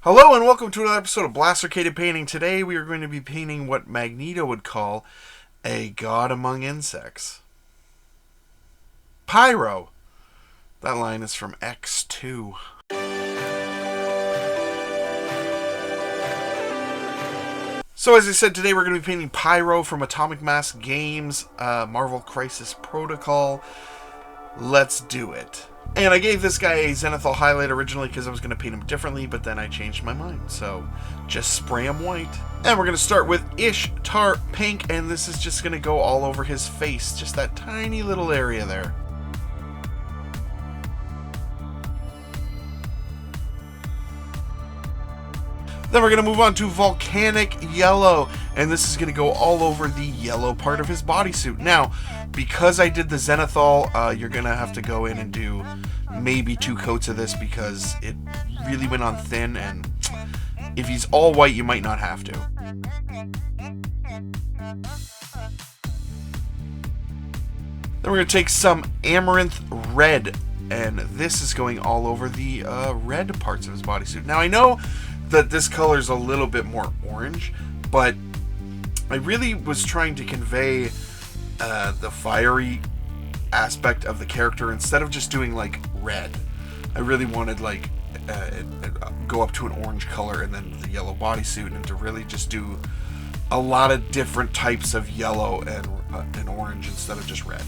Hello and welcome to another episode of Blastercated Painting. Today we are going to be painting what Magneto would call a god among insects. Pyro. That line is from X2. So as I said, today we're going to be painting Pyro from Atomic Mass Games, Marvel Crisis Protocol. Let's do it. And I gave this guy a zenithal highlight originally because I was going to paint him differently, but then I changed my mind. So just spray him white. And we're going to start with Ishtar Pink, and this is just going to go all over his face. Just that tiny little area there. Then we're going to move on to Volcanic Yellow, and this is going to go all over the yellow part of his bodysuit. Now, because I did the zenithal, you're going to have to go in and do maybe 2 coats of this because it really went on thin, and if he's all white, you might not have to. Then we're going to take some Amaranth Red, and this is going all over the red parts of his bodysuit. Now, I know that this color is a little bit more orange, but I really was trying to convey the fiery aspect of the character instead of just doing like red. I really wanted like go up to an orange color and then the yellow bodysuit, and to really just do a lot of different types of yellow and orange instead of just red.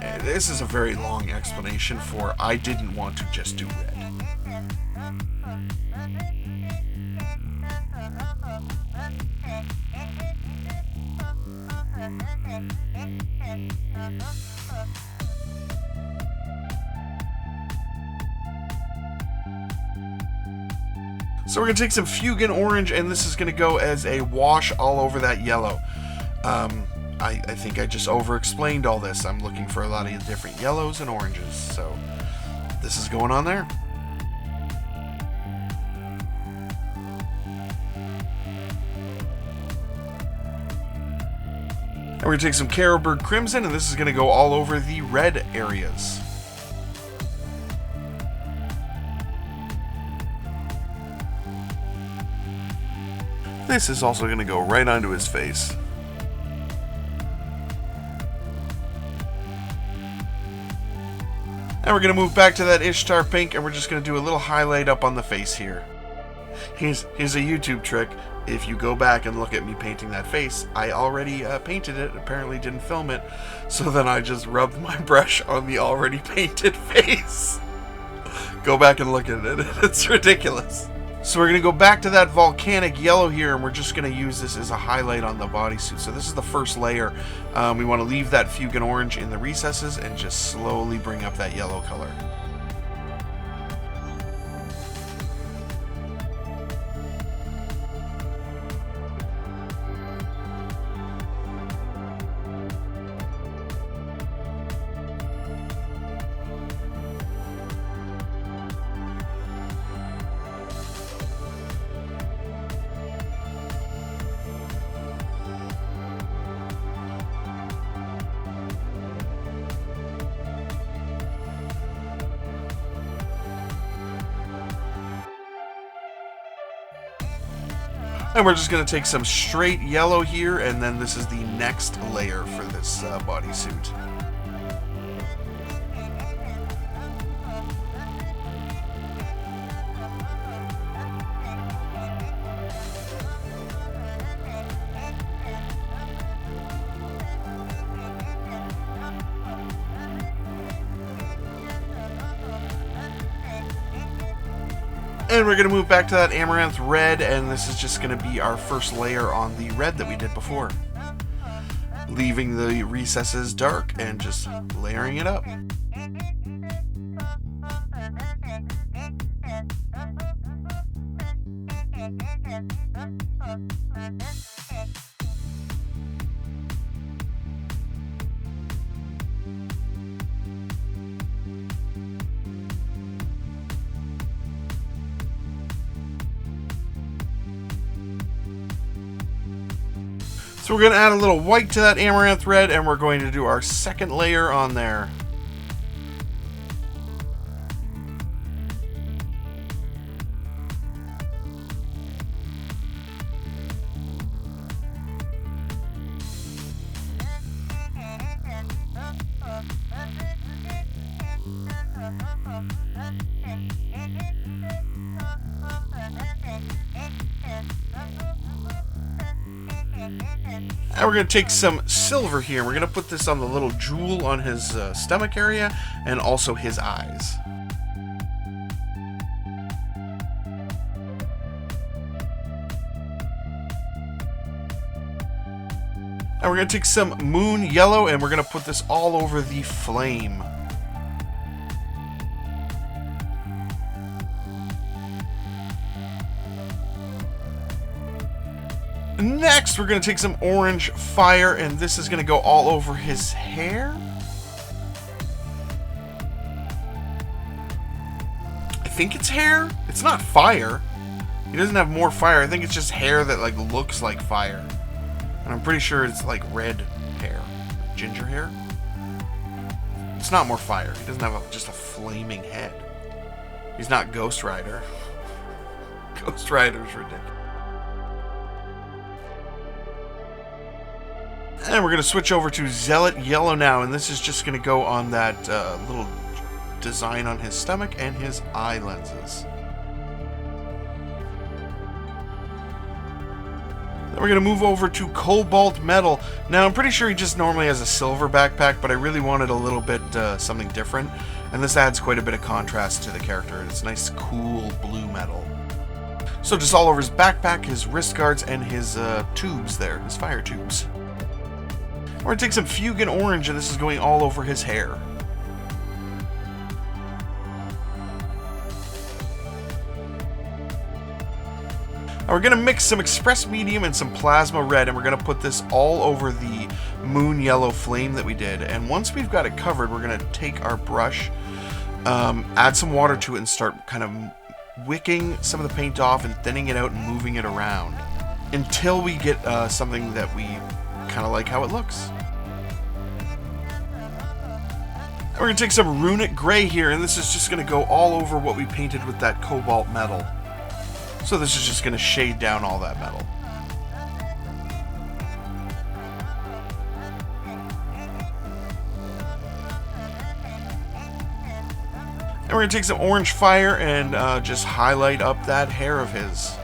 And this is a very long explanation for I didn't want to just do red. So we're going to take some Fugan Orange, and this is going to go as a wash all over that yellow. I think I just over-explained all this. I'm looking for a lot of different yellows and oranges, so this is going on there. And we're going to take some Carroburg Crimson, and this is going to go all over the red areas. This is also going to go right onto his face. And we're going to move back to that Ishtar Pink, and we're just going to do a little highlight up on the face here. Here's a YouTube trick. If you go back and look at me painting that face, I already painted it, apparently didn't film it, so then I just rubbed my brush on the already painted face. Go back and look at it, it's ridiculous. So we're going to go back to that Volcanic Yellow here, and we're just going to use this as a highlight on the bodysuit. So this is the first layer. We want to leave that Fugan Orange in the recesses and just slowly bring up that yellow color. And we're just going to take some straight yellow here, and then this is the next layer for this bodysuit. And we're going to move back to that Amaranth Red, and this is just going to be our first layer on the red that we did before. Leaving the recesses dark and just layering it up. So we're going to add a little white to that Amaranth Red, and we're going to do our second layer on there. And we're going to take some silver here. We're going to put this on the little jewel on his stomach area and also his eyes. And we're going to take some moon yellow and we're going to put this all over the flame. Next, we're going to take some orange fire, and this is going to go all over his hair. I think it's hair. It's not fire. He doesn't have more fire. I think it's just hair that like looks like fire. And I'm pretty sure it's like red hair. Ginger hair. It's not more fire. He doesn't have just a flaming head. He's not Ghost Rider. Ghost Rider's ridiculous. And we're going to switch over to Zealot Yellow now, and this is just going to go on that little design on his stomach and his eye lenses. Then we're going to move over to Cobalt Metal. Now, I'm pretty sure he just normally has a silver backpack, but I really wanted a little bit something different, and this adds quite a bit of contrast to the character. It's nice, cool blue metal. So just all over his backpack, his wrist guards, and his tubes there, his fire tubes. We're going to take some Fugan Orange, and this is going all over his hair. And we're going to mix some Xpress Medium and some Plasma Red, and we're going to put this all over the Moon Yellow flame that we did. And once we've got it covered, we're going to take our brush, add some water to it, and start kind of wicking some of the paint off and thinning it out and moving it around until we get something that we kind of like how it looks. And we're going to take some Runic Grey here, and this is just going to go all over what we painted with that Cobalt metal. So this is just going to shade down all that metal. And we're going to take some orange fire and just highlight up that hair of his.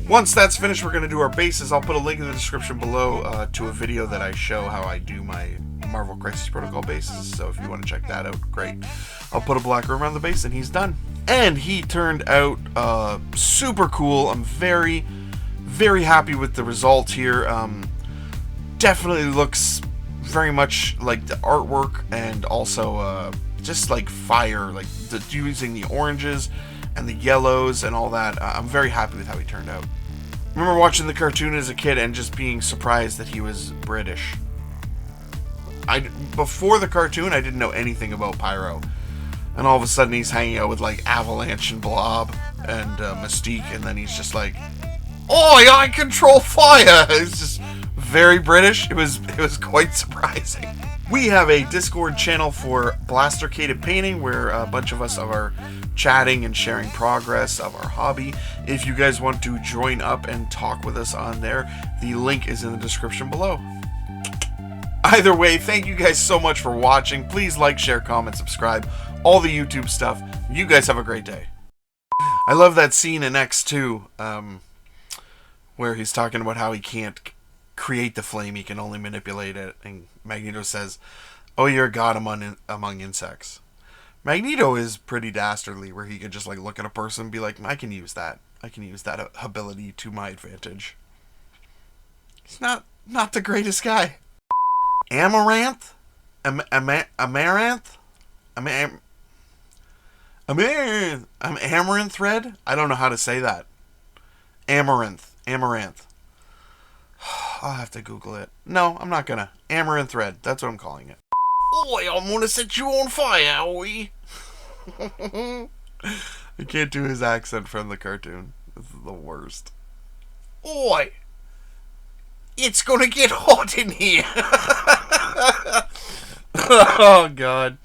Once that's finished, we're going to do our bases. I'll put a link in the description below to a video that I show how I do my Marvel Crisis Protocol bases. So if you want to check that out, great. I'll put a black room around the base and he's done. And he turned out super cool. I'm very, very happy with the result here. Definitely looks very much like the artwork, and also just like fire, like using the oranges and the yellows and all that. I'm very happy with how he turned out. I remember watching the cartoon as a kid and just being surprised that he was British. Before the cartoon, I didn't know anything about Pyro. And all of a sudden he's hanging out with like Avalanche and Blob and Mystique, and then he's just like, "Oh, I control fire!" It's just very British. It was quite surprising. We have a Discord channel for Blastercated Painting where a bunch of us are chatting and sharing progress of our hobby. If you guys want to join up and talk with us on there, the link is in the description below. Either way, thank you guys so much for watching. Please like, share, comment, subscribe, all the YouTube stuff. You guys have a great day. I love that scene in X2 where he's talking about how he can't create the flame, he can only manipulate it, and Magneto says, "Oh, you're a god among insects." Magneto is pretty dastardly, where he could just like look at a person and be like, "I can use that. I can use that ability to my advantage." He's not the greatest guy. Amaranth? Amaranth? Amaranth Red? I don't know how to say that. Amaranth. I'll have to Google it. No, I'm not gonna. Amaranth Red. That's what I'm calling it. Oi, I'm gonna set you on fire, oi. I can't do his accent from the cartoon. This is the worst. Oi! It's gonna get hot in here! Oh, God.